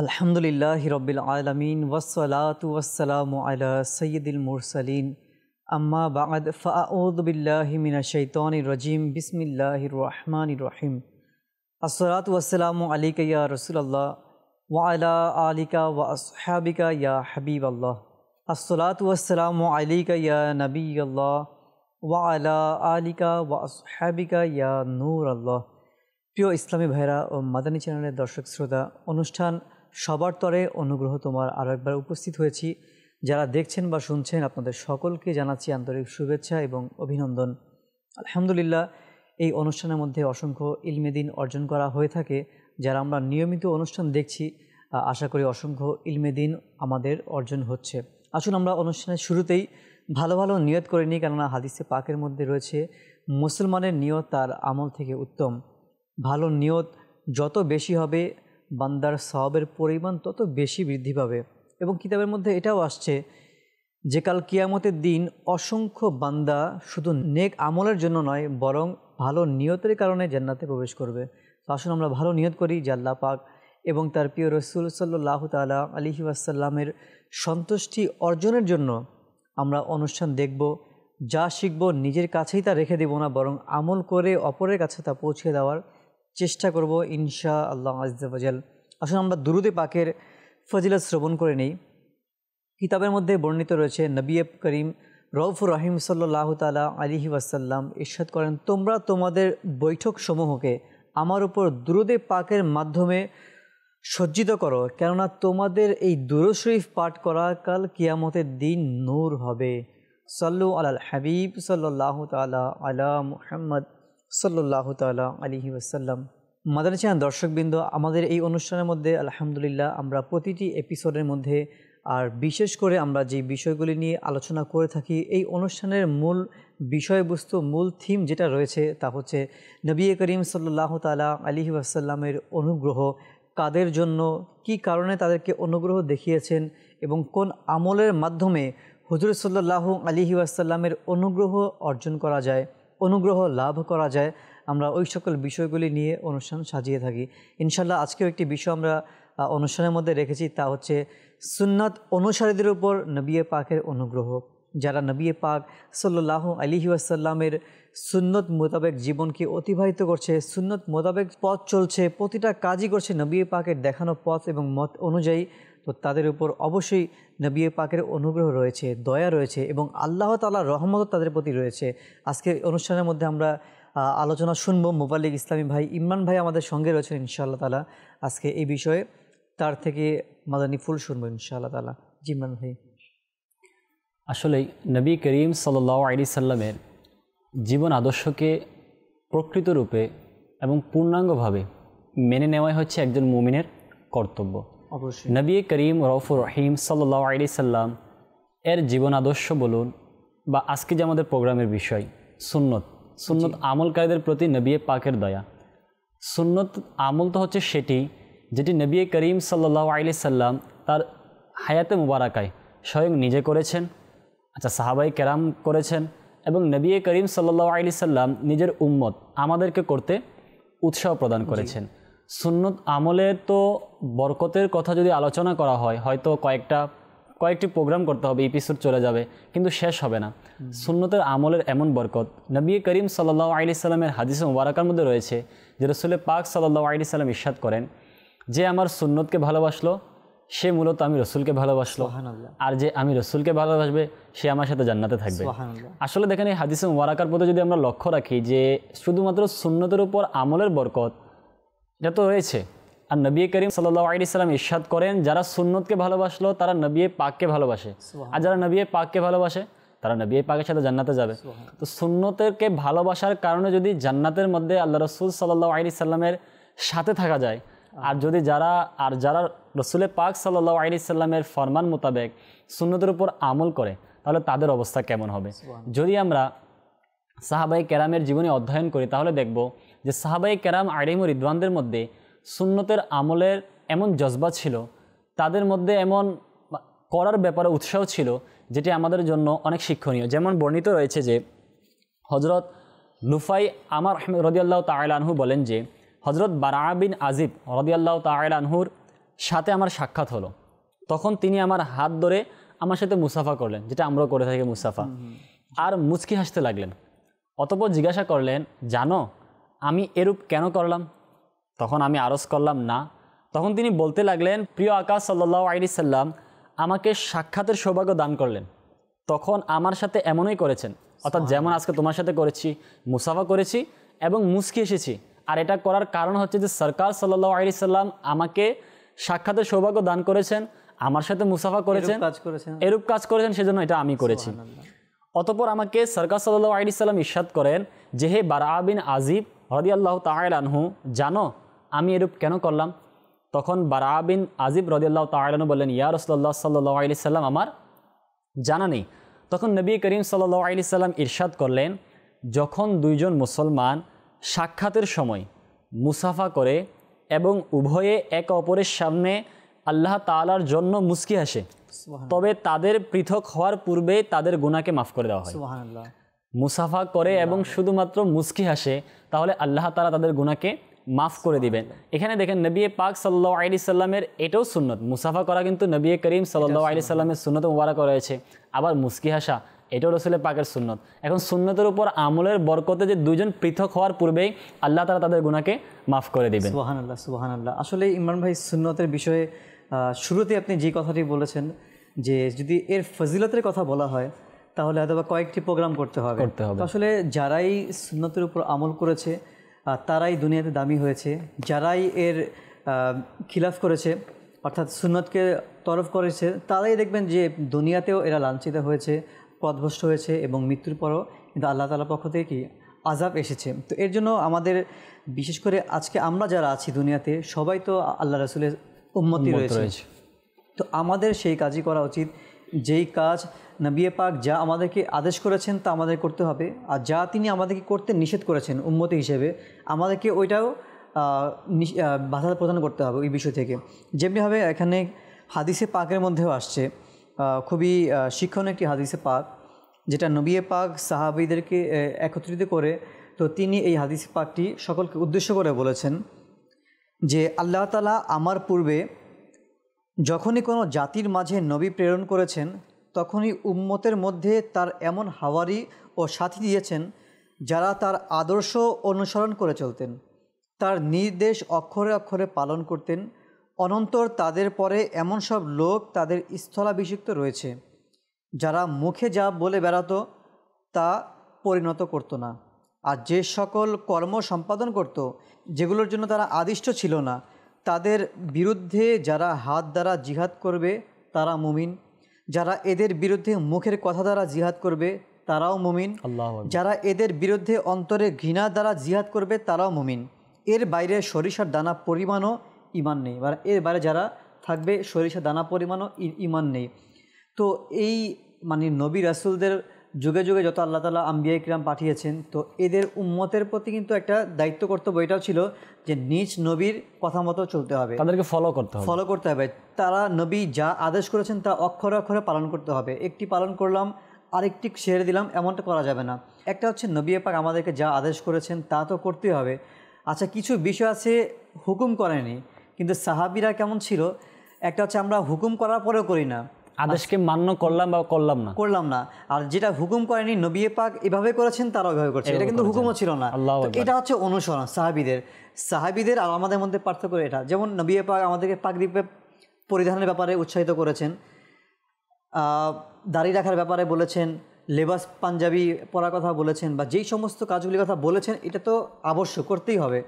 আলহামদুলিল্লাহি রব্বিল আলামিন ওয়াসসালাতু ওয়াসসালামু আলা সাইয়্যিদিল মুরসালিন আম্মা বা'দ ফাআউযু বিল্লাহি মিনাশ শাইতানির রাজিম বিসমিল্লাহির রহমানির রহিম আসসালাতু ওয়াসসালামু আলাইকা ইয়া রাসূলুল্লাহ ওয়া আলা আলিকা ওয়া আসহাবিকা ইয়া হাবিবাল্লাহ আসসালাতু ওয়াসসালামু আলাইকা ইয়া নাবিয়াল্লাহ ওয়া আলা আলিকা ওয়া আসহাবিকা ইয়া নূরাল্লাহ। প্রিয় ইসলামী ভাইরা ও মাদানী চ্যানেলের দর্শক শ্রোতা, অনুষ্ঠান সবার তরে অনুগ্রহ তোমার আরও একবার উপস্থিত হয়েছি। যারা দেখছেন বা শুনছেন আপনাদের সকলকে জানাচ্ছি আন্তরিক শুভেচ্ছা এবং অভিনন্দন। আলহামদুলিল্লাহ, এই অনুষ্ঠানের মধ্যে অসংখ্য ইলমে দ্বীন অর্জন করা হয়ে থাকে। যারা আমরা নিয়মিত অনুষ্ঠান দেখছি, আশা করি অসংখ্য ইলমে দ্বীন আমাদের অর্জন হচ্ছে। আসুন আমরা অনুষ্ঠানের শুরুতেই ভালো ভালো নিয়ত করে নিই, কেননা হাদিসে পাকের মধ্যে রয়েছে মুসলমানের নিয়ত তার আমল থেকে উত্তম। ভালো নিয়ত যত বেশি হবে বান্দার সওয়াবের পরিমাণ তত বেশি বৃদ্ধি পাবে। এবং কিতাবের মধ্যে এটাও আসছে যে কাল কিয়ামতের দিন অসংখ্য বান্দা শুধু নেক আমলের জন্য নয়, বরং ভালো নিয়তের কারণে জান্নাতে প্রবেশ করবে। তো আসুন আমরা ভালো নিয়ত করি যে আল্লাহ পাক এবং তার প্রিয় রসুল সাল্লাল্লাহু তাআলা আলাইহি ওয়াসাল্লামের সন্তুষ্টি অর্জনের জন্য আমরা অনুষ্ঠান দেখব। যা শিখব নিজের কাছেই তা রেখে দেব না, বরং আমল করে অপরের কাছে তা পৌঁছে দেওয়ার চেষ্টা করব ইনশাআল্লাহ আযজা ওয়াজাল। আসলে আমরা দুরূদে পাকের ফজিলত শ্রবণ করে নেই। কিতাবের মধ্যে বর্ণিত রয়েছে নবী করিম রউফুর রহিম সাল্লাল্লাহু তাআলা আলাইহি ওয়াসাল্লাম ইরশাদ করেন, তোমরা তোমাদের বৈঠক সমূহকে আমার উপর দুরূদে পাকের মাধ্যমে সজ্জিত করো, কেননা তোমাদের এই দুরূদ শরীফ পাঠ করা কাল কিয়ামতের দিন নূর হবে। সাল্লু আলাল হাবিব সাল্লাল্লাহু তাআলা আলা মুহাম্মদ সাল্লাল্লাহু তাআলা আলাইহি ওয়াসাল্লাম। মাদানী চ্যানেল দর্শকবৃন্দ, আমাদের এই অনুষ্ঠানের মধ্যে আলহামদুলিল্লাহ আমরা প্রতিটি এপিসোডের মধ্যে আর বিশেষ করে আমরা যে বিষয়গুলি নিয়ে আলোচনা করে থাকি, এই অনুষ্ঠানের মূল বিষয়বস্তু, মূল থিম যেটা রয়েছে তা হচ্ছে নবী করিম সাল্লাল্লাহু তাআলা আলাইহি ওয়াসাল্লামের অনুগ্রহ কাদের জন্য, কি কারণে তাদেরকে অনুগ্রহ দেখিয়েছেন এবং কোন আমলের মাধ্যমে হুজুর সাল্লাল্লাহু আলাইহি ওয়াসাল্লামের অনুগ্রহ অর্জন করা যায়, অনুগ্রহ লাভ করা যায়। আমরা ওই সকল বিষয়গুলি নিয়ে অনুষ্ঠান সাজিয়ে থাকি। ইনশাল্লাহ আজকেও একটি বিষয় আমরা অনুষ্ঠানের মধ্যে রেখেছি, তা হচ্ছে সুন্নাত অনুসারীদের উপর নবী পাকের অনুগ্রহ। যারা নবী পাক সাল্লাল্লাহু আলাইহি ওয়াসাল্লামের সুন্নত মোতাবেক জীবনকে অতিবাহিত করছে, সুন্নত মোতাবেক পথ চলছে, প্রতিটা কাজই করছে নবী পাকের দেখানো পথ এবং মত অনুযায়ী, তো তাদের উপর অবশ্যই নবী পাকের অনুগ্রহ রয়েছে, দয়া রয়েছে এবং আল্লাহ তাআলার রহমত তাদের প্রতি রয়েছে। আজকের অনুষ্ঠানের মধ্যে আমরা আলোচনা শুনবো। মুবাল্লিগ ইসলামী ভাই ইমরান ভাই আমাদের সঙ্গে রয়েছেন ইনশাআল্লাহ তাআলা। আজকে এই বিষয়ে তার থেকে মাদানী ফুল শুনবো ইনশাআল্লাহ তাআলা। জি ইমরান ভাই। আসলেই নবী করিম সাল্লাল্লাহু আলাইহি সাল্লামের জীবন আদর্শকে প্রকৃত রূপে এবং পূর্ণাঙ্গভাবে মেনে নেওয়াই হচ্ছে একজন মুমিনের কর্তব্য। অবশ্যই নবী করিম রউফুর রহিম সাল্লাল্লাহু আলাইহি সাল্লাম এর জীবন আদর্শ বলুন, বা আজকে যে আমাদের প্রোগ্রামের বিষয় সুন্নত আমলকারীদের প্রতি নবী পাকের দয়া। সুন্নত আমল তো হচ্ছে সেটি যেটি নবী করিম সাল্লাল্লাহু আলাইহি সাল্লাম তার হায়াতে মুবারাকায় স্বয়ং নিজে করেছেন, সাহাবাই কেরাম করেছেন, এবং নবী করিম সাল্লাল্লাহু আলাইহি সাল্লাম নিজের উম্মত আমাদেরকে করতে উৎসাহ প্রদান করেছেন। সুন্নত আমলের তো বরকতের কথা যদি আলোচনা করা হয়, হয়তো কয়েকটি প্রোগ্রাম করতে হবে, এপিসোড চলে যাবে, কিন্তু শেষ হবে না। সুন্নতের আমলের এমন বরকত নবী করিম সাল্লাল্লাহু আলাইহি সাল্লামের হাদিসে মুবারাকার মধ্যে রয়েছে যে রাসূল পাক সাল্লাল্লাহু আলাইহি সাল্লাম ইরশাদ করেন, যে আমার সুন্নতকে ভালোবাসলো সে মূলত আমি রসুলকে ভালোবাসলো, আর যে আমি রসুলকে ভালোবাসবে সে আমার সাথে জান্নাতে থাকবে। আসলে দেখেন এই হাদিসে মুবারাকার প্রতি যদি আমরা লক্ষ্য রাখি যে শুধুমাত্র সুন্নতের উপর আমলের বরকত এটা তো রয়েছে, আর নবী করিম সাল্লাল্লাহু আলাইহি সাল্লাম ইরশাদ করেন যারা সুন্নতকে ভালোবাসলো তারা নবী পাককে ভালোবাসে, আর যারা নবী পাককে ভালোবাসে তারা নবী পাকের সাথে জান্নাতে যাবে। তো সুন্নতকে ভালোবাসার কারণে যদি জান্নাতের মধ্যে আল্লাহ রসুল সাল্লাল্লাহু আলাইহি সাল্লামের সাথে থাকা যায়, আর যদি যারা রসুল পাক সাল্লাল্লাহু আলাইহি সাল্লামের ফরমান মোতাবেক সুন্নতের উপর আমল করে, তাহলে তাদের অবস্থা কেমন হবে। যদি আমরা সাহাবায়ে কেরামের জীবনী অধ্যয়ন করি তাহলে দেখব যে সাহাবায়ে কেরাম আলাইহিম রিদওয়ানদের মধ্যে সুন্নতের আমলের এমন জজবা ছিল, তাদের মধ্যে এমন করার ব্যাপারে উৎসাহ ছিল যেটি আমাদের জন্য অনেক শিক্ষণীয়। যেমন বর্ণিত রয়েছে যে হযরত নুফাই আমার রাদিয়াল্লাহু তাআলা আনহু বলেন যে হযরত বারা বিন আজিব রাদিয়াল্লাহু তাআলা আনহুর সাথে আমার সাক্ষাৎ হলো, তখন তিনি আমার হাত ধরে আমার সাথে মুসাফা করলেন, যেটা আমরাও করে থাকি মুসাফা, আর মুচকি হাসতে লাগলেন। অতঃপর জিজ্ঞাসা করলেন, জানো আমি এরূপ কেন করলাম? তখন আমি আরজ করলাম না। তখন তিনি বলতে লাগলেন, প্রিয় আকাশ সাল্লাল্লাহু আলাইহি সাল্লাম আমাকে সাক্ষাতের সৌভাগ্য দান করলেন, তখন আমার সাথে এমনই করেছেন, অর্থাৎ যেমন আজকে তোমার সাথে করেছি, মুসাফা করেছি এবং মুচকি এসেছি। আর এটা করার কারণ হচ্ছে যে সরকার সাল্লাল্লাহু আলাইহি সাল্লাম আমাকে সাক্ষাতের সৌভাগ্য দান করেছেন, আমার সাথে মুসাফা করেছেন, এরূপ কাজ করেছেন, সেজন্য এটা আমি করেছি। অতঃপর আমাকে সরকার সাল্লাল্লাহু আলাইহি সাল্লাম ইরশাদ করেন যে, হে বারা বিন আজিব রাদিয়াল্লাহু তাআলা আনহু, জানো আমি এরূপ কেন করলাম? তখন বারা বিন আজিব রাদিয়াল্লাহু তাআলা আনহু বললেন, ইয়া রাসূলুল্লাহ সাল্লাল্লাহু আলাইহি সাল্লাম আমার জানা নেই। তখন নবী করিম সাল্লাল্লাহু আলাইহি সাল্লাম ইরশাদ করলেন, যখন দুইজন মুসলমান সাক্ষাতের সময় মুসাফা করে এবং উভয়ে একে অপরের সামনে আল্লাহ তাআলার জন্য মুচকি হাসে, তবে তাদের পৃথক হওয়ার পূর্বে তাদের গুনাহকে মাফ করে দেওয়া হয়। সুবহানাল্লাহ। মুসাফা করে এবং শুধুমাত্র মুচকি হাসে, তাহলে আল্লাহ তাআলা তাদের গুনাহকে মাফ করে দিবেন। এখানে দেখেন নবী পাক সাল্লাল্লাহু আলাইহি সাল্লামের এটাও সুন্নত, মুসাফা করা কিন্তু নবী করিম সাল্লাল্লাহু আলাইহি সাল্লামের সুন্নত মুবারক রয়েছে। আবার মুচকি হাসা এটাও রাসূলের পাকের সুন্নত। এখন সুন্নতের উপর আমলের বরকতে যে দুইজন পৃথক হওয়ার পূর্বেই আল্লাহ তাআলা তাদের গুনাহকে মাফ করে দিবেন। সুবহানাল্লাহ, সুবহানাল্লাহ। আসলে ইমরান ভাই সুন্নতের বিষয়ে শুরুতে আপনি যে কথাটি বলেছেন যে যদি এর ফজিলতের কথা বলা হয় তাহলে হয়তো কয়েকটি প্রোগ্রাম করতে হবে। তো আসলে যারাই সুন্নতের উপর আমল করেছে তারাই দুনিয়াতে দামি হয়েছে, যারাই এর খিলাফ করেছে অর্থাৎ সুন্নতকে তরফ করেছে তারাই দেখবেন যে দুনিয়াতেও এরা লাঞ্ছিত হয়েছে, পথভ্রষ্ট হয়েছে এবং মৃত্যুর পরও কিন্তু আল্লাহ তাআলার পক্ষ থেকে কি আযাব এসেছে। তো এর জন্য আমাদের বিশেষ করে আজকে আমরা যারা আছি দুনিয়াতে সবাই তো আল্লাহ রাসূলের উম্মতি রয়েছে। তো আমাদের সেই কাজই করা উচিত, যেই কাজ নবী পাক যা আমাদেরকে আদেশ করেছেন তা আমাদের করতে হবে, আর যা তিনি আমাদেরকে করতে নিষেধ করেছেন উম্মতি হিসেবে আমাদেরকে ওইটাও বাধা প্রদান করতে হবে ওই বিষয় থেকে। যেমনিভাবে এখানে হাদিসে পাকের মধ্যেও আসছে খুবই শিক্ষণীয় একটি হাদিসে পাক, যেটা নবী পাক সাহাবীদেরকে একত্রিত করে, তো তিনি এই হাদিসে পাকটি সকলকে উদ্দেশ্য করে বলেছেন যে আল্লাহ তাআলা আমার পূর্বে যখনই কোনো জাতির মাঝে নবী প্রেরণ করেছেন তখনই উম্মতের মধ্যে তার এমন হাওয়ারি ও সাথী দিয়েছেন যারা তার আদর্শ অনুসরণ করে চলতেন, তার নির্দেশ অক্ষরে অক্ষরে পালন করতেন। অনন্তর তাদের পরে এমন সব লোক তাদের স্থলাভিষিক্ত রয়েছে যারা মুখে যা বলে বেড়াতো তা পরিণত করতো না, আর যে সকল কর্ম সম্পাদন করত যেগুলোর জন্য তারা আদিষ্ট ছিল না, তাদের বিরুদ্ধে যারা হাত দ্বারা জিহাদ করবে তারা মুমিন, যারা এদের বিরুদ্ধে মুখের কথা দ্বারা জিহাদ করবে তারাও মুমিন, যারা এদের বিরুদ্ধে অন্তরে ঘৃণা দ্বারা জিহাদ করবে তারাও মুমিন। এর বাইরে সরিষার দানা পরিমাণও ঈমান নেই, বা এর বাইরে যারা থাকবে সরিষার দানা পরিমাণও ঈমান নেই। তো এই মানে নবী রাসূলদের যুগে যুগে যত আল্লাহ তাআলা আম্বিয়া ইকরাম পাঠিয়েছেন, তো এদের উম্মতের প্রতি কিন্তু একটা দায়িত্ব কর্তব্য এটাও ছিল যে নিজ নবীর কথা মতো চলতে হবে, তাদেরকে ফলো করতে হবে। তারা নবী যা আদেশ করেছেন তা অক্ষরে অক্ষরে পালন করতে হবে। একটি পালন করলাম আরেকটি ছেড়ে দিলাম এমনটা করা যাবে না। একটা হচ্ছে নবী পাক আমাদেরকে যা আদেশ করেছেন তা তো করতেই হবে। আচ্ছা, কিছু বিষয় আছে হুকুম করেনি, কিন্তু সাহাবীরা কেমন ছিল, একটা হচ্ছে আমরা হুকুম করার পরেও করি না, আদেশকে মান্য করলাম বা করলাম না, আর যেটা হুকুম করেনি নবী পাক এভাবে করেছেন তারাও এভাবে করছে, এটা কিন্তু হুকুমও ছিল না। এটা হচ্ছে অনুসরণ সাহাবীদের আর আমাদের মধ্যে পার্থক্য এটা। যেমন নবী পাক আমাদেরকে পাগড়ি পরিধানের ব্যাপারে উৎসাহিত করেছেন, দাড়ি রাখার ব্যাপারে বলেছেন, লেবাস পাঞ্জাবি পরার কথা বলেছেন, বা যেই সমস্ত কাজগুলির কথা বলেছেন এটা তো অবশ্য করতেই হবে,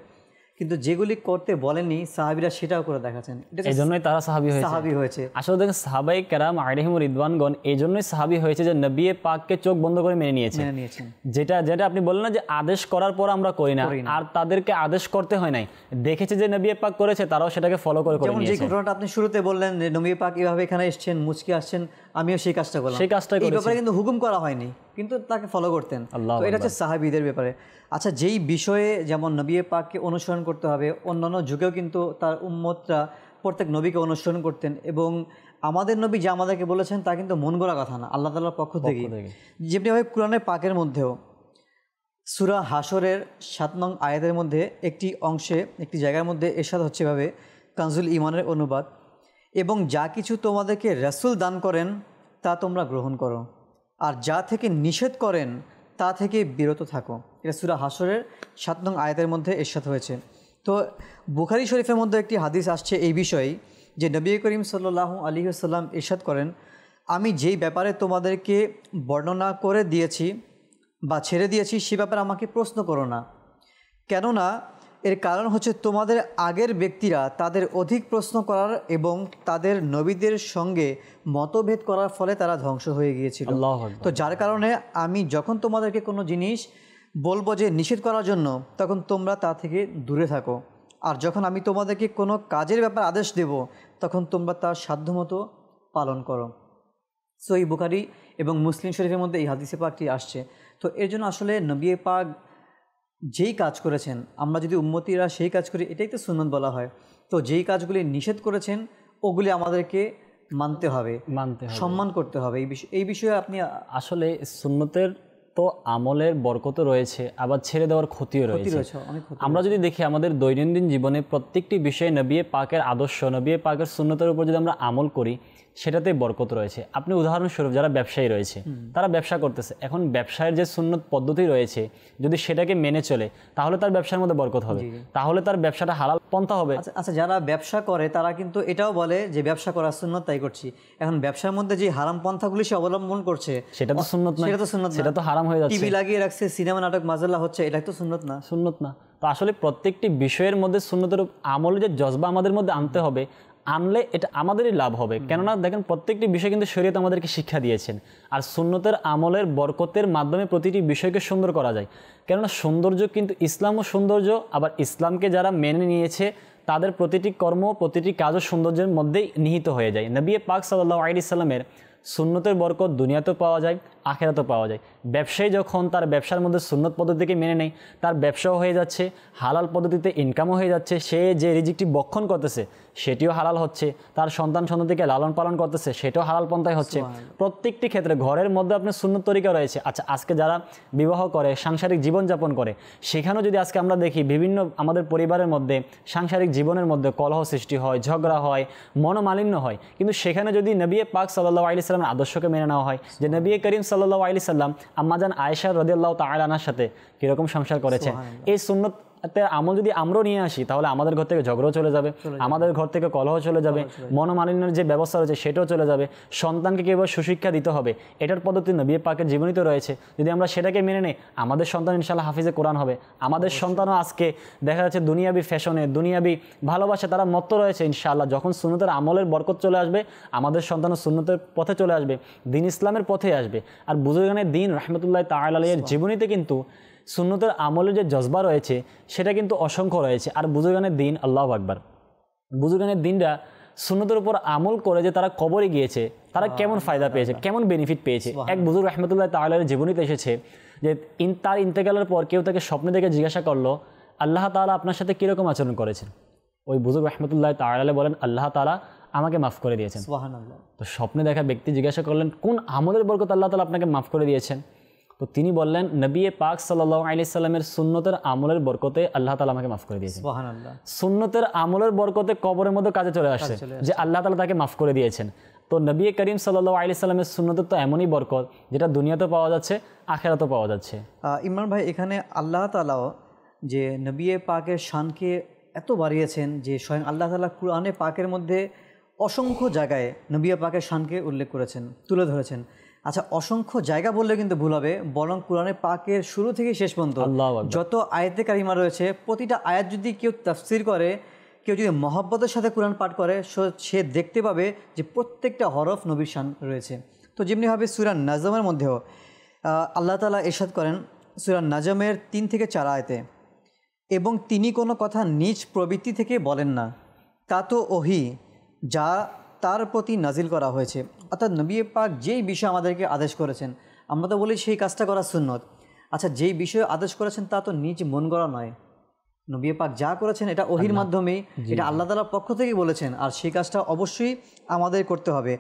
কিন্তু যেগুলি করতে বলেননি সাহাবীরা সেটাও করে দেখাচ্ছেন, এই জন্যই তারা সাহাবী হয়েছে। আসলে দেখেন সাহাবায়ে কেরাম আলাইহিম রিদওয়ানগণ এই জন্যই সাহাবী হয়েছে যে নবী পাককে চোখ বন্ধ করে মেনে নিয়েছেন। যেটা আপনি বললেন না যে আদেশ করার পর আমরা করি না, আর তাদেরকে আদেশ করতে হয় নাই, দেখেছে যে নবী পাক করেছে তারাও সেটাকে ফলো করে নিয়েছে। যেমন যে ঘটনাটা আপনি শুরুতে বললেন যে নবী পাক এভাবে এখানে এসেছেন, মুচকি আসছেন, আমিও সেই কাজটা করলাম, এই ব্যাপারে কিন্তু হুকুম করা হয়নি, কিন্তু তাকে ফলো করতেন। তো এটা হচ্ছে সাহাবীদের ব্যাপারে। আচ্ছা, যেই বিষয়ে যেমন নবী পাককে অনুসরণ করতে হবে, অন্যান্য যুগেও কিন্তু তার উম্মতরা প্রত্যেক নবীকে অনুসরণ করতেন, এবং আমাদের নবী যা আমাদেরকে বলেছেন তা কিন্তু মন গড়া কথা না, আল্লাহ তাআলার পক্ষ থেকে। যেমনিভাবে কোরআনের পাকের মধ্যেও সূরা হাশরের 7 নং আয়াতের মধ্যে একটি অংশে একটি জায়গার মধ্যে এরশাদ হচ্ছে ভাবে কানজুল ঈমানের অনুবাদ, এবং যা কিছু তোমাদেরকে রাসূল দান করেন তা তোমরা গ্রহণ করো, আর যা থেকে নিষেধ করেন তা থেকে বিরত থাকো। এটা সূরা হাশরের 7 নং আয়াতের মধ্যে ইরশাদ হয়েছে। তো বুখারী শরীফের মধ্যে একটি হাদিস আসছে এই বিষয়ে যে নবী করিম সাল্লাল্লাহু আলাইহি ওয়াসাল্লাম ইরশাদ করেন, আমি যেই ব্যাপারে তোমাদেরকে বর্ণনা করে দিয়েছি বা ছেড়ে দিয়েছি সে ব্যাপারে আমাকে প্রশ্ন করো না, কেননা এর কারণ হচ্ছে তোমাদের আগের ব্যক্তিরা তাদের অধিক প্রশ্ন করার এবং তাদের নবীদের সঙ্গে মতভেদ করার ফলে তারা ধ্বংস হয়ে গিয়েছিল। তো যার কারণে আমি যখন তোমাদেরকে কোনো জিনিস বলবো যে নিষেধ করার জন্য, তখন তোমরা তা থেকে দূরে থাকো, আর যখন আমি তোমাদেরকে কোনো কাজের ব্যাপারে আদেশ দেব তখন তোমরা তার সাধ্যমতো পালন করো। সো এই বুখারী এবং মুসলিম শরীফের মধ্যে এই হাদিসে পাকটি আসছে। তো এর জন্য আসলে নবী পাক যেই কাজ করেছেন, আমরা যদি উম্মতিরা সেই কাজ করি, এটাই তো সুন্নত বলা হয়। তো যেই কাজগুলি নিষেধ করেছেন ওগুলি আমাদেরকে মানতে হবে, সম্মান করতে হবে। এই বিষয়ে আপনি আসলে সুন্নতের তো আমলের বরকত রয়েছে, আবার ছেড়ে দেওয়ার ক্ষতিও রয়েছে। আমরা যদি দেখি আমাদের দৈনন্দিন জীবনে প্রত্যেকটি বিষয়ে নবী পাকের আদর্শ, নবী পাকের সুন্নতের উপর যদি আমরা আমল করি সেটাতে বরকত রয়েছে। আপনি উদাহরণস্বরূপ যারা ব্যবসায়ী রয়েছে, তারা ব্যবসা করতেছে, এখন ব্যবসায়ের যে সুন্নত পদ্ধতি রয়েছে যদি সেটাকে মেনে চলে তাহলে তার ব্যবসার মধ্যে বরকত হবে, তাহলে তার ব্যবসাটা হালাল পন্থা হবে। আচ্ছা, যারা ব্যবসা করে তারা কিন্তু এটাও বলে যে ব্যবসা করা সুন্নত, তাই করছি। এখন ব্যবসার মধ্যে যে হারাম পন্থাগুলি সে অবলম্বন করছে সেটা তো সুন্নত না, সেটা তো হারাম হয়ে যাচ্ছে। টিভি লাগিয়ে রাখছে, সিনেমা নাটক মাজাল্লা হচ্ছে, এটা তো সুন্নত না, সুন্নত না। তো আসলে প্রত্যেকটি বিষয়ের মধ্যে সুন্নতের আমলের যে জজবা আমাদের মধ্যে আনতে হবে, আনলে এটা আমাদেরই লাভ হবে। কেননা দেখেন প্রত্যেকটি বিষয় কিন্তু শরীয়ত আমাদেরকে শিক্ষা দিয়েছেন, আর সুন্নতের আমলের বরকতের মাধ্যমে প্রতিটি বিষয়কে সুন্দর করা যায়। কেননা সৌন্দর্য কিন্তু ইসলামও সৌন্দর্য, আবার ইসলামকে যারা মেনে নিয়েছে তাদের প্রতিটি কর্ম প্রতিটি কাজও সৌন্দর্যের মধ্যেই নিহিত হয়ে যায়। নবী পাক সাল্লাল্লাহু আলাইহি সাল্লামের সুন্নতের বরকত দুনিয়াতেও পাওয়া যায়, আখিরাতেও পাওয়া যায়। ব্যবসায়ী যখন তার ব্যবসার মধ্যে সুন্নত পদ্ধতিকে মেনে নেয়, তার ব্যবসাও হয়ে যাচ্ছে, হালাল পদ্ধতিতে ইনকামও হয়ে যাচ্ছে, সে যে রিজিকটি বক্ষণ করতেছে সেটিও হালাল হচ্ছে, তার সন্তান সন্ততিকে লালন পালন করতেছে সেটাও হালাল পন্থায় হচ্ছে। প্রত্যেকটি ক্ষেত্রে ঘরের মধ্যে আপনার সুন্নত তরিকা রয়েছে। আচ্ছা, আজকে যারা বিবাহ করে, সাংসারিক জীবনযাপন করে, সেখানেও যদি আজকে আমরা দেখি বিভিন্ন আমাদের পরিবারের মধ্যে সাংসারিক জীবনের মধ্যে কলহ সৃষ্টি হয়, ঝগড়া হয়, মনোমালিন্য হয়, কিন্তু সেখানে যদি নবী পাক সাল্লাল্লাহু আলাইহি সাল্লামের আদর্শকে মেনে নেওয়া হয়, যে নবী করিম সাল্লাল্লাহু আলাইহি সাল্লাম আম্মাজান আয়েশা রাদিয়াল্লাহু তাআলা আনহার সাথে কীরকম সংসার করেছেন, এই সুন্নত আমল যদি আমরাও নিয়ে আসি তাহলে আমাদের ঘর থেকে ঝগড়াও চলে যাবে, আমাদের ঘর থেকে কলহ চলে যাবে, মনোমালিন্যের যে ব্যবস্থা রয়েছে সেটাও চলে যাবে। সন্তানকে কীভাবে সুশিক্ষা দিতে হবে এটার পদ্ধতি নবী পাকের জীবনীতে রয়েছে। যদি আমরা সেটাকে মেনে নেই, আমাদের সন্তান ইনশাআল্লাহ হাফিজে কোরআন হবে। আমাদের সন্তানও আজকে দেখা যাচ্ছে দুনিয়াবি ফ্যাশনে, দুনিয়াবি ভালোবাসা তারা মত্ত রয়েছে। ইনশাআল্লাহ যখন সুন্নতের আমলের বরকত চলে আসবে, আমাদের সন্তানও সুন্নতের পথে চলে আসবে, দিন ইসলামের পথে আসবে। আর বুজুর্গানে দিন রাহমাতুল্লাহি তাআলা আলাইহির জীবনীতে কিন্তু সুন্নতের আমলের যে জজবা রয়েছে সেটা কিন্তু অসংখ্য রয়েছে। আর বুজুর্গানের দিন, আল্লাহু আকবার, বুজুর্গানের দিনরা সুন্নতের উপর আমল করে যে তারা কবরে গিয়েছে, তারা কেমন ফায়দা পেয়েছে, কেমন বেনিফিট পেয়েছে। এক বুজুর্গ রাহমাতুল্লাহি তাআলা আলাইহির জীবনীতে এসেছে যে তার ইন্তেকালের পর কেউ তাকে স্বপ্নে দেখে জিজ্ঞাসা করলো, আল্লাহ তাআলা আপনার সাথে কীরকম আচরণ করেছেন? ওই বুজুর্গ রাহমাতুল্লাহি তাআলা আলাইহি বলেন, আল্লাহ তাআলা আমাকে মাফ করে দিয়েছেন। সুবহানাল্লাহ। তো স্বপ্নে দেখা ব্যক্তি জিজ্ঞাসা করলেন, কোন আমলের বরকত আল্লাহ তাআলা আপনাকে মাফ করে দিয়েছেন? তো তিনি বললেন, নবী পাক সাল্লাল্লাহু আলাইহি সাল্লামের সুন্নতের আমলের বরকতে আল্লাহ তাআলা আমাকে মাফ করে দিয়েছেন। সুবহানাল্লাহ। সুন্নতের আমলের বরকতে কবরের মধ্যে কাজে চলে আসছে যে আল্লাহ তাআলা তাকে মাফ করে দিয়েছেন। তো নবী করিম সাল্লাল্লাহু আলাইহি সাল্লামের সুন্নতের তো এমনই বরকত যেটা দুনিয়াতেও পাওয়া যাচ্ছে, আখিরাতেও পাওয়া যাচ্ছে। ইমরান ভাই, এখানে আল্লাহ তাআলাও যে নবী পাকের শানকে এত বাড়িয়েছেন যে স্বয়ং আল্লাহ তাআলা কুরআনে পাকের মধ্যে অসংখ্য জায়গায় নবী পাকের শানকে উল্লেখ করেছেন, তুলে ধরেছেন। আচ্ছা, অসংখ্য জায়গা বললে কিন্তু ভুল হবে, বরং কোরআনে পাকের শুরু থেকে শেষ পর্যন্ত যত আয়াতে কারিমা রয়েছে প্রতিটা আয়াত যদি কেউ তাফসির করে, কেউ যদি মহব্বতের সাথে কোরআন পাঠ করে, সে দেখতে পাবে যে প্রত্যেকটা হরফ নবীর শান রয়েছে। তো যেমনিভাবে সূরা নাজমের মধ্যেও আল্লাহ তাআলা ইরশাদ করেন সূরা নাজমের 3 থেকে 4 আয়াতে, এবং তিনি কোনো কথা নিজ প্রবৃত্তি থেকে বলেন না, তা তো ওহী যা তার প্রতি নাজিল করা হয়েছে। অর্থাৎ নবী পাক যেই বিষয় আমাদেরকে আদেশ করেছেন আমরা তো বলি সেই কাজটা করা সুন্নত। আচ্ছা, যেই বিষয়ে আদেশ করেছেন তা তো নিজ মন গড়া নয়, নবী পাক যা করেছেন এটা ওহির মাধ্যমেই, এটা আল্লাহ তাআলার পক্ষ থেকেই বলেছেন, আর সেই কাজটা অবশ্যই আমাদের করতে হবে।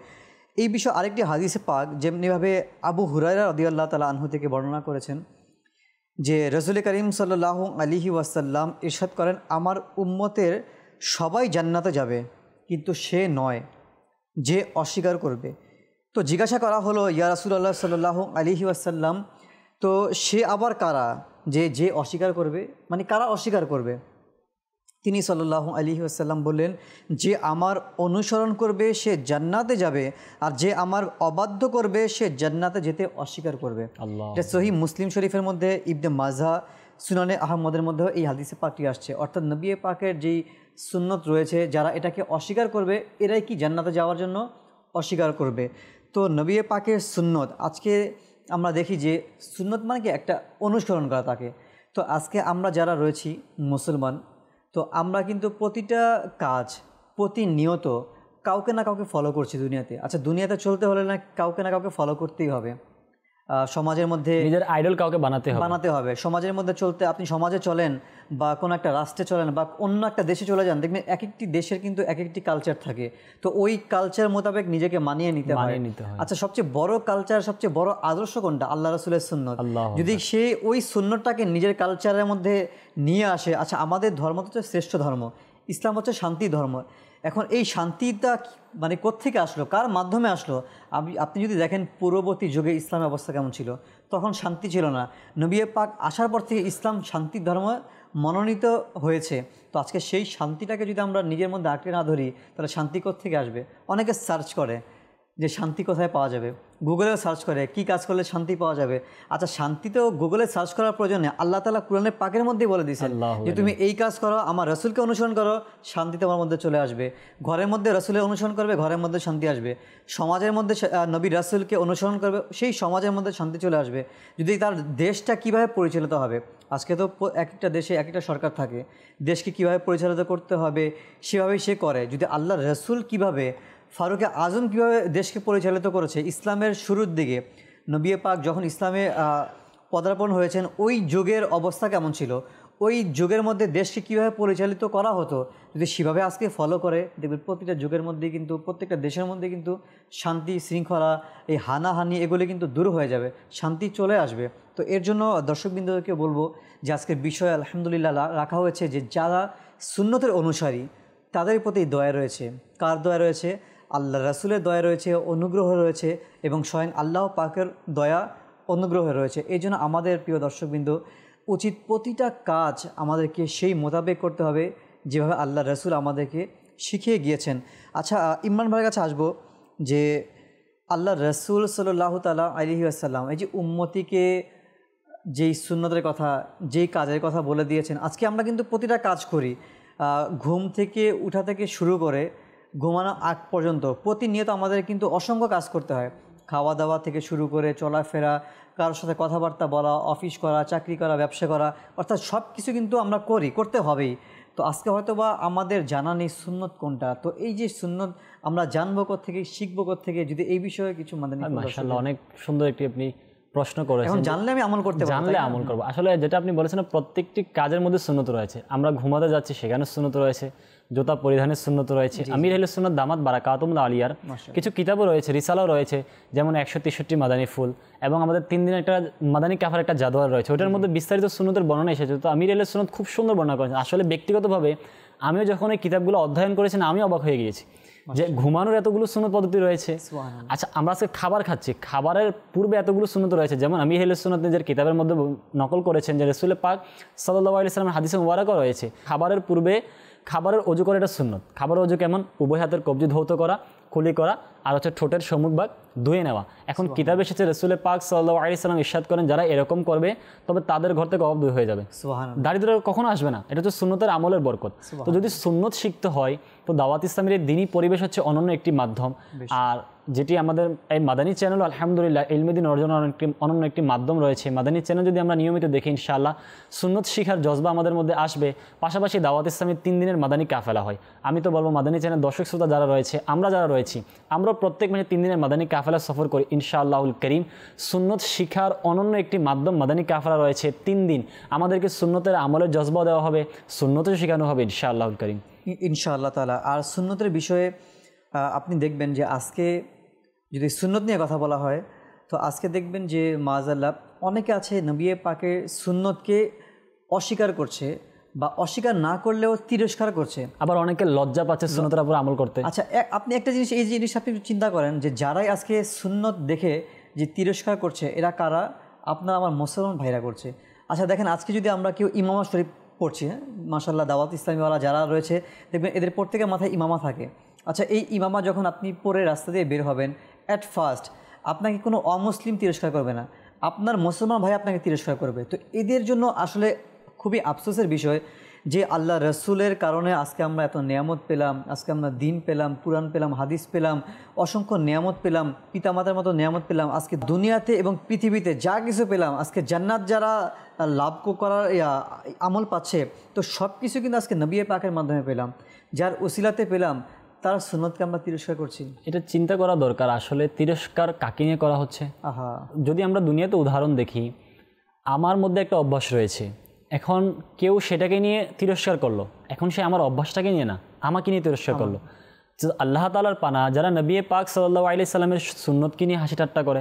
এই বিষয়ে আরেকটি হাদিসে পাক যেমনিভাবে আবু হুরায়রা রাদিয়াল্লাহু তাআলা আনহু থেকে বর্ণনা করেছেন যে রাসূল করিম সাল্লাল্লাহু আলাইহি ওয়াসাল্লাম ইরশাদ করেন, আমার উম্মতের সবাই জান্নাতে যাবে কিন্তু সে নয় যে অস্বীকার করবে। তো জিজ্ঞাসা করা হলো, ইয়া রাসূলুল্লাহ সাল্লাল্লাহু আলাইহি ওয়াসাল্লাম, তো সে আবার কারা, যে অস্বীকার করবে, মানে কারা অস্বীকার করবে? তিনি সাল্লাল্লাহু আলাইহি ওয়াসাল্লাম বললেন, যে আমার অনুসরণ করবে সে জান্নাতে যাবে, আর যে আমার অবাধ্য করবে সে জান্নাতে যেতে অস্বীকার করবে। আল্লাহ। এটা সহিহ মুসলিম শরীফের মধ্যে, ইবনে মাজাহ, সুনানে আহমদের মধ্যেও এই হাদিসে পাকটি আসছে। অর্থাৎ নবী পাকের যেই সুন্নত রয়েছে, যারা এটাকে অস্বীকার করবে এরাই কি জান্নাতে যাওয়ার জন্য অস্বীকার করবে। তো নবী পাকের সুন্নত, আজকে আমরা দেখি যে সুন্নত মানে কি একটা অনুসরণ করা তাকে। তো আজকে আমরা যারা রয়েছি মুসলমান, তো আমরা কিন্তু প্রতিটা কাজ প্রতিনিয়ত কাউকে না কাউকে ফলো করছি দুনিয়াতে। আচ্ছা, দুনিয়াতে চলতে হলে না কাউকে না কাউকে ফলো করতেই হবে। সমাজের মধ্যে নিজের আইডল কাউকে বানাতে হবে। সমাজের মধ্যে চলতে, আপনি সমাজে চলেন বা কোনো একটা রাষ্ট্রে চলেন বা অন্য একটা দেশে চলে যান, দেখবেন এক একটি দেশের কিন্তু এক একটি কালচার থাকে। তো ওই কালচার মোতাবেক নিজেকে মানিয়ে নিতে হয়। আচ্ছা, সবচেয়ে বড় কালচার, সবচেয়ে বড় আদর্শ কোনটা? আল্লাহ রাসূলের সুন্নত। যদি সে ওই সুন্নতটাকে নিজের কালচারের মধ্যে নিয়ে আসে, আচ্ছা আমাদের ধর্ম তো হচ্ছে শ্রেষ্ঠ ধর্ম, ইসলাম হচ্ছে শান্তি ধর্ম। এখন এই শান্তিটা মানে কোত্থেকে আসলো, কার মাধ্যমে আসলো? আপনি যদি দেখেন পূর্ববর্তী যুগে ইসলামের অবস্থা কেমন ছিল, তখন শান্তি ছিল না। নবী পাক আসার পর থেকে ইসলাম শান্তির ধর্ম মনোনীত হয়েছে। তো আজকে সেই শান্তিটাকে যদি আমরা নিজের মধ্যে আঁকড়ে না ধরি, তাহলে শান্তি কোত্থেকে আসবে? অনেকে সার্চ করে যে শান্তি কোথায় পাওয়া যাবে, গুগলেও সার্চ করে কী কাজ করলে শান্তি পাওয়া যাবে। আচ্ছা, শান্তি তো গুগলে সার্চ করার প্রয়োজন নেই, আল্লাহ তাআলা কোরআনের পাকের মধ্যেই বলে দিয়েছেন যে তুমি এই কাজ করো, আমার রাসূলকে অনুসরণ করো, শান্তি তোমার মধ্যে চলে আসবে। ঘরের মধ্যে রাসূলের অনুসরণ করবে, ঘরের মধ্যে শান্তি আসবে। সমাজের মধ্যে নবী রাসূলকে অনুসরণ করবে, সেই সমাজের মধ্যে শান্তি চলে আসবে। যদি তার দেশটা কিভাবে পরিচালিত হবে, আজকে তো এক একটা দেশে এক একটা সরকার থাকে, দেশকে কিভাবে পরিচালিত করতে হবে সেভাবেই সে করে। যদি আল্লাহ রাসূল কিভাবে, ফারুকে আজম কীভাবে দেশকে পরিচালিত করেছে ইসলামের শুরুর দিকে, নবী পাক যখন ইসলামে পদার্পণ হয়েছেন, ওই যুগের অবস্থা কেমন ছিল, ওই যুগের মধ্যে দেশকে কীভাবে পরিচালিত করা হতো, যদি সেভাবে আজকে ফলো করে, দেখবেন প্রতিটা যুগের মধ্যেই কিন্তু, প্রত্যেকটা দেশের মধ্যে কিন্তু শান্তি শৃঙ্খলা, এই হানাহানি এগুলি কিন্তু দূর হয়ে যাবে, শান্তি চলে আসবে। তো এর জন্য দর্শকবৃন্দকে বলবো যে আজকের বিষয় আলহামদুলিল্লাহ রাখা হয়েছে যে যারা সুন্নতের অনুসারী তাদের প্রতি দয়া রয়েছে। কার দয়া রয়েছে? আল্লাহ রাসূলের দয়া রয়েছে, অনুগ্রহ রয়েছে, এবং স্বয়ং আল্লাহ পাকের দয়া অনুগ্রহ রয়েছে। এই জন্য আমাদের প্রিয় দর্শকবৃন্দ উচিত প্রতিটা কাজ আমাদেরকে সেই মোতাবেক করতে হবে যেভাবে আল্লাহ রাসূল আমাদেরকে শিখিয়ে গিয়েছেন। আচ্ছা, ইমরান ভাইয়ের কাছে আসবো যে আল্লাহ রাসূল সাল্লাল্লাহু তাআলা আলাইহি ওয়াসাল্লাম এই যে উম্মতিকে যেই সুন্নতের কথা, যেই কাজের কথা বলে দিয়েছেন, আজকে আমরা কিন্তু প্রতিটা কাজ করি, ঘুম থেকে উঠা থেকে শুরু করে ঘুমানো আগ পর্যন্ত প্রতিনিয়ত আমাদের কিন্তু অসংখ্য কাজ করতে হয়। খাওয়া দাওয়া থেকে শুরু করে চলাফেরা, কারোর সাথে কথাবার্তা বলা, অফিস করা, চাকরি করা, ব্যবসা করা, অর্থাৎ সব কিছু কিন্তু আমরা করতে হবেই। তো আজকে হয়তো বা আমাদের জানা নেই সুন্নত কোনটা। তো এই যে সুন্নত আমরা জানবো কোত্থেকে, শিখবো কোত্থেকে, যদি এই বিষয়ে কিছু মাশাআল্লাহ, অনেক সুন্দর একটি আপনি প্রশ্ন করেছেন। এখন জানলে আমি আমল করতে পারবো, জানলে আমল করবো। আসলে যেটা আপনি বলেছেন, প্রত্যেকটি কাজের মধ্যে সুন্নত রয়েছে। আমরা ঘুমাতে যাচ্ছি, সেখানে সুন্নত রয়েছে। জুতা পরিধানের সুন্নত রয়েছে। আমির আহলে সুন্নাত দামাত বারাকাতুহুম আলিয়ার কিছু কিতাবও রয়েছে, রিসালাও রয়েছে, যেমন 163 মাদানী ফুল, এবং আমাদের 3 দিনের একটা মাদানী কাফার একটা জাদুয়ার রয়েছে। ওটার মধ্যে বিস্তারিত সুন্নতের বর্ণনা এসেছে। তো আমির আহলে সুন্নাত খুব সুন্দর বর্ণনা করেছেন। আসলে ব্যক্তিগতভাবে আমিও যখন এই কিতাবগুলো অধ্যয়ন করেছি, আমি অবাক হয়ে গিয়েছি যে ঘুমানোর এতগুলো সুন্নত পদ্ধতি রয়েছে। আচ্ছা, আমরা আজকে খাবার খাচ্ছি, খাবারের পূর্বে এতগুলো সুন্নত রয়েছে। যেমন আমির আহলে সুন্নাত নিজের কিতাবের মধ্যে নকল করেছেন যে রাসূল পাক সাল্লাল্লাহু আলাইহি ওয়াসাল্লামের হাদিসে মুবারাকা রয়েছে, খাবারের পূর্বে খাবারের ওযু করা এটা সুন্নত। খাবারের ওযু কেমন? উভয় হাতের কবজি ধৌত করা, কুলি করা, আর হচ্ছে ঠোঁটের সম্মুখভাগ ধুয়ে নেওয়া। এখন কিতাবে এসেছে রাসূল পাক সাল্লাল্লাহু আলাইহি ওয়াসাল্লাম ইরশাদ করেন, যারা এরকম করবে তবে তাদের ঘর থেকে অভাব দূর হয়ে যাবে, দারিদ্র কখনো আসবে না। এটা হচ্ছে সুন্নতের আমলের বরকত। তো যদি সুন্নত শিখতে হয়, তো দাওয়াত ইসলামের এই দ্বীনি পরিবেশ হচ্ছে অনন্য একটি মাধ্যম। আর যেটি আমাদের এই মাদানী চ্যানেল আলহামদুলিল্লাহ ইলমে দ্বীন অর্জনের অনন্য একটি মাধ্যম রয়েছে। মাদানী চ্যানেল যদি আমরা নিয়মিত দেখি, ইনশাআল্লাহ সুন্নত শিখার জজবা আমাদের মধ্যে আসবে। পাশাপাশি দাওয়াত ইসলামের 3 দিনের মাদানী কাফেলা হয়। আমি তো বলবো মাদানী চ্যানেল দর্শক শ্রোতা যারা রয়েছে, আমরা যারা রয়েছি, আমরা প্রত্যেক মাসে 3 দিনের মাদানী কাফেলা সফর করি ইনশাআল্লাহুল করিম। সুন্নত শিখার অনন্য একটি মাধ্যম মাদানী কাফেলা রয়েছে। 3 দিন আমাদেরকে সুন্নতের আমলের জজবা দেওয়া হবে, সুন্নতও শেখানো হবে ইনশাআল্লাহুল করিম, ইনশাআল্লাহ তাআলা। আর সুন্নতের বিষয়ে আপনি দেখবেন যে আজকে যদি সুন্নত নিয়ে কথা বলা হয়, তো আজকে দেখবেন যে মাআযাল্লাহ অনেকে আছে নবী পাকের সুন্নতকে অস্বীকার করছে, বা অস্বীকার না করলেও তিরস্কার করছে। আবার অনেকে লজ্জা পাচ্ছে সুন্নতের উপর আমল করতে। আচ্ছা, আপনি একটা জিনিস, এই জিনিস আপনি চিন্তা করেন যে যারাই আজকে সুন্নত দেখে যে তিরস্কার করছে, এরা কারা? আপনার আমার মুসলমান ভাইরা করছে। আচ্ছা দেখেন, আজকে যদি আমরা কেউ ইমামা শরীফ পড়ছি, হ্যাঁ মাশাআল্লাহ দাওয়াত ইসলামীওয়ালা যারা রয়েছে দেখবেন এদের প্রত্যেকের মাথায় ইমামা থাকে। আচ্ছা, এই ইমামা যখন আপনি পরে রাস্তা দিয়ে বের হবেন, অ্যাট ফার্স্ট আপনাকে কোনো অমুসলিম তিরস্কার করবে না, আপনার মুসলমান ভাই আপনাকে তিরস্কার করবে। তো এদের জন্য আসলে খুবই আফসোসের বিষয় যে আল্লাহ রসুলের কারণে আজকে আমরা এত নিয়ামত পেলাম, আজকে আমরা দিন পেলাম, কুরআন পেলাম, হাদিস পেলাম, অসংখ্য নিয়ামত পেলাম, পিতামাতার মতো নিয়ামত পেলাম, আজকে দুনিয়াতে এবং পৃথিবীতে যা কিছু পেলাম, আজকে জান্নাত যারা লাভ করার আমল পাচ্ছে, তো সব কিছু কিন্তু আজকে নবী পাকের মাধ্যমে পেলাম, যার ওসিলাতে পেলাম, তার সুন্নতকে আমরা তিরস্কার করছি। এটা চিন্তা করা দরকার আসলে তিরস্কার কাকে নিয়ে করা হচ্ছে। যদি আমরা দুনিয়াতে উদাহরণ দেখি, আমার মধ্যে একটা অভ্যাস রয়েছে, এখন কেউ সেটাকে নিয়ে তিরস্কার করলো, এখন সে আমার অভ্যাসটাকে নিয়ে না আমাকে নিয়ে তিরস্কার করলো। আল্লাহ তাআলার পানা যারা নবী পাক সাল্লাল্লাহু আলাইহি সাল্লামের সুন্নতকে নিয়ে হাসি ঠাট্টা করে,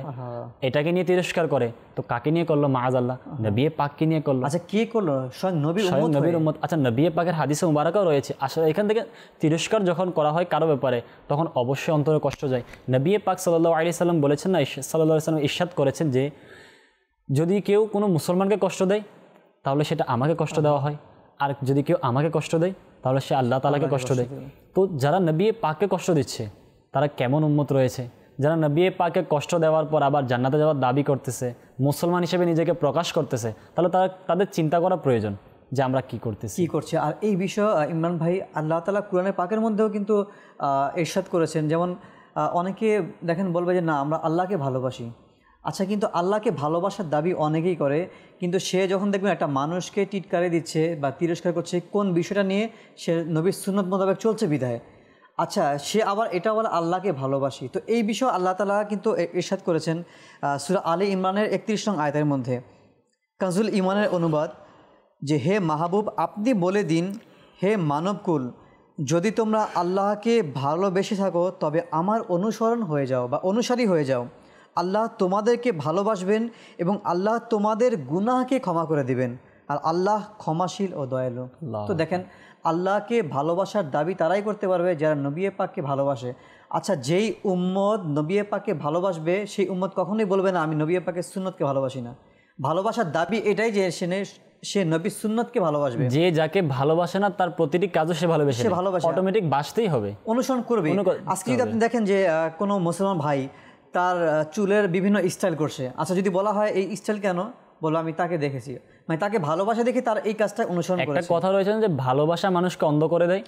এটাকে নিয়ে তিরস্কার করে, তো কাকে নিয়ে করলো? মাআযাল্লাহ নবী পাককে নিয়ে করলো। আচ্ছা, কে করলো? স্বয়ং নবীর উম্মত। আচ্ছা, নবী পাকের হাদিসে মুবারাকাও রয়েছে। আসলে এখান থেকে তিরস্কার যখন করা হয় কারো ব্যাপারে, তখন অবশ্যই অন্তরে কষ্ট যায়। নবী পাক সাল্লাল্লাহু আলাইহি সাল্লাম বলেছেন না, সাল্লাল্লাহু আলাইহি সাল্লাম ইরশাদ করেছেন যে যদি কেউ কোনো মুসলমানকে কষ্ট দেয় তাহলে সেটা আমাকে কষ্ট দেওয়া হয়, আর যদি কেউ আমাকে কষ্ট দেয় তাহলে সে আল্লাহ তাআলাকে কষ্ট দেয়। তো যারা নবী পাককে কষ্ট দিচ্ছে তারা কেমন উম্মত রয়েছে? যারা নবী পাককে কষ্ট দেওয়ার পর আবার জান্নাতে যাওয়ার দাবি করতেছে, মুসলমান হিসেবে নিজেকে প্রকাশ করতেছে, তাহলে তাদের চিন্তা করা প্রয়োজন যে আমরা কি করছি। আর এই বিষয়ে ইমরান ভাই, আল্লাহ তাআলা কোরআনে পাকের মধ্যেও কিন্তু ইরশাদ করেছেন। যেমন অনেকে দেখেন বলবে যে না আমরা আল্লাহকে ভালোবাসি। আচ্ছা, কিন্তু আল্লাহকে ভালোবাসার দাবি অনেকেই করে, কিন্তু সে যখন দেখবেন একটা মানুষকে টিটকারি দিচ্ছে বা তিরস্কার করছে, কোন বিষয়টা নিয়ে? সে নবীর সুন্নত মোতাবেক চলছে বিধায়। আচ্ছা, সে আবার এটা বলে আল্লাহকে ভালোবাসি। তো এই বিষয়ে আল্লাহ তাআলা কিন্তু ইরশাদ করেছেন সূরা আলে ইমরানের 31 নং আয়াতের মধ্যে, কানজুল ঈমানের অনুবাদ, যে হে মাহবুব আপনি বলে দিন, হে মানবকুল, যদি তোমরা আল্লাহকে ভালোবেসে থাকো তবে আমার অনুসরণ হয়ে যাও বা অনুসারী হয়ে যাও। আল্লাহ তোমাদেরকে ভালোবাসবেন এবং আল্লাহ তোমাদের গুনাহকে ক্ষমা করে দিবেন, আর আল্লাহ ক্ষমাশীল ও দয়ালু। তো দেখেন, আল্লাহকে ভালোবাসার দাবি তারাই করতে পারবে যারা নবী পাককে ভালোবাসে। আচ্ছা, যেই উম্মত নবী পাককে ভালোবাসবে সেই উম্মত কখনোই বলবে না আমি নবী পাকের সুন্নতকে ভালোবাসি না। ভালোবাসার দাবি এটাই যে সে নবীর সুন্নতকে ভালোবাসবে। যে যাকে ভালোবাসে না তার প্রতিটি কাজও সে ভালোবাসে, অটোমেটিক বাসতেই হবে, অনুসরণ করবে। আজকে যদি আপনি দেখেন যে কোনো মুসলমান ভাই তার চুলের বিভিন্ন স্টাইল করছে, আচ্ছা যদি বলা হয় এই স্টাইল কেন, বলো আমি তাকে দেখেছি, মানে তাকে ভালোবাসা দেখে তার এই কাজটা অনুসরণ করেছে। একটা কথা রয়েছে যে ভালোবাসা মানুষকে অন্ধ করে দেয়,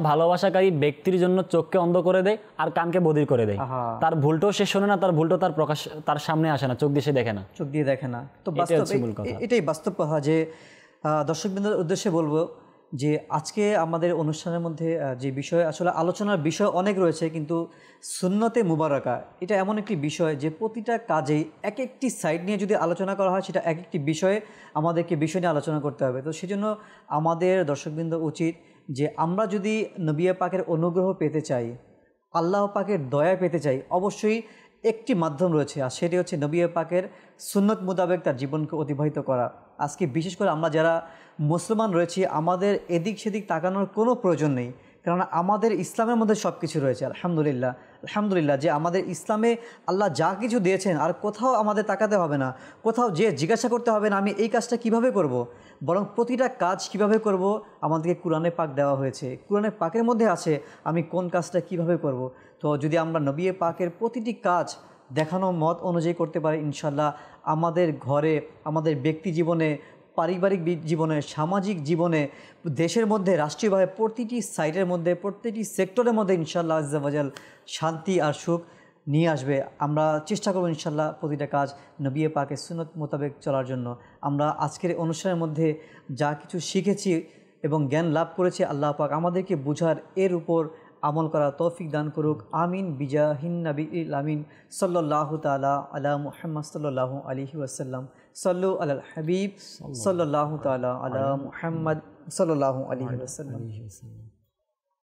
ভালোবাসাকারী ব্যক্তির জন্য চোখকে অন্ধ করে দেয় আর কানকে বধির করে দেয়। তার ভুলটাও সে শোনে না, তার ভুলটাও তার সামনে আসে না, চোখ দিয়ে দেখে না। তো এটাই বাস্তব কথা। যে দর্শকবৃন্দের উদ্দেশ্যে বলবো যে আজকে আমাদের অনুষ্ঠানের মধ্যে যে বিষয় আসলে আলোচনার বিষয় অনেক রয়েছে, কিন্তু সুন্নতে মুবারাকা এটা এমন একটি বিষয় যে প্রতিটা কাজেই এক একটি সাইড নিয়ে যদি আলোচনা করা হয়, সেটা এক একটি বিষয়ে আমাদেরকে বিষয় নিয়ে আলোচনা করতে হবে। তো সেজন্য আমাদের দর্শকবৃন্দ উচিত যে আমরা যদি নবী পাকের অনুগ্রহ পেতে চাই, আল্লাহ পাকের দয়া পেতে চাই, অবশ্যই একটি মাধ্যম রয়েছে, আর সেটি হচ্ছে নবী পাকের সুন্নত মোতাবেক তার জীবনকে অতিবাহিত করা। আজকে বিশেষ করে আমরা যারা মুসলমান রয়েছি, আমাদের এদিক সেদিক তাকানোর কোনো প্রয়োজন নেই, কারণ আমাদের ইসলামের মধ্যে সব কিছু রয়েছে। আলহামদুলিল্লাহ যে আমাদের ইসলামে আল্লাহ যা কিছু দিয়েছেন, আর কোথাও আমাদের তাকাতে হবে না, কোথাও যে জিজ্ঞাসা করতে হবে না আমি এই কাজটা কিভাবে করব, বরং প্রতিটা কাজ কিভাবে করব আমাদেরকে কোরআনে পাক দেওয়া হয়েছে। কোরআনে পাকের মধ্যে আছে আমি কোন কাজটা কিভাবে করব। তো যদি আমরা নবী পাকের প্রতিটি কাজ দেখানো মত অনুযায়ী করতে পারি, ইনশাল্লাহ আমাদের ঘরে, আমাদের ব্যক্তি জীবনে, পারিবারিক জীবনে, সামাজিক জীবনে, দেশের মধ্যে, রাষ্ট্রীয়ভাবে প্রতিটি সাইটের মধ্যে, প্রতিটি সেক্টরের মধ্যে ইনশাআল্লাহ আজ্জা ওয়াজাল শান্তি আর সুখ নিয়ে আসবে। আমরা চেষ্টা করব ইনশাআল্লাহ প্রতিটা কাজ নবী পাকের সুন্নত মোতাবেক চলার জন্য। আমরা আজকের অনুষ্ঠানের মধ্যে যা কিছু শিখেছি এবং জ্ঞান লাভ করেছি, আল্লাহ পাক আমাদেরকে বুঝার, এর উপর আমল করা তৌফিক দান করুক। আমিন বিজাহিন নবীল আমিন সাল্লাল্লাহু তাআলা আলা মুহাম্মদ সাল্লাল্লাহু আলাইহি ওয়াসাল্লাম। সাল্লু আলাল হাবিব সাল্লাল্লাহু তাআলা আলা মুহাম্মদ সাল্লাল্লাহু আলাইহি ওয়াসাল্লাম।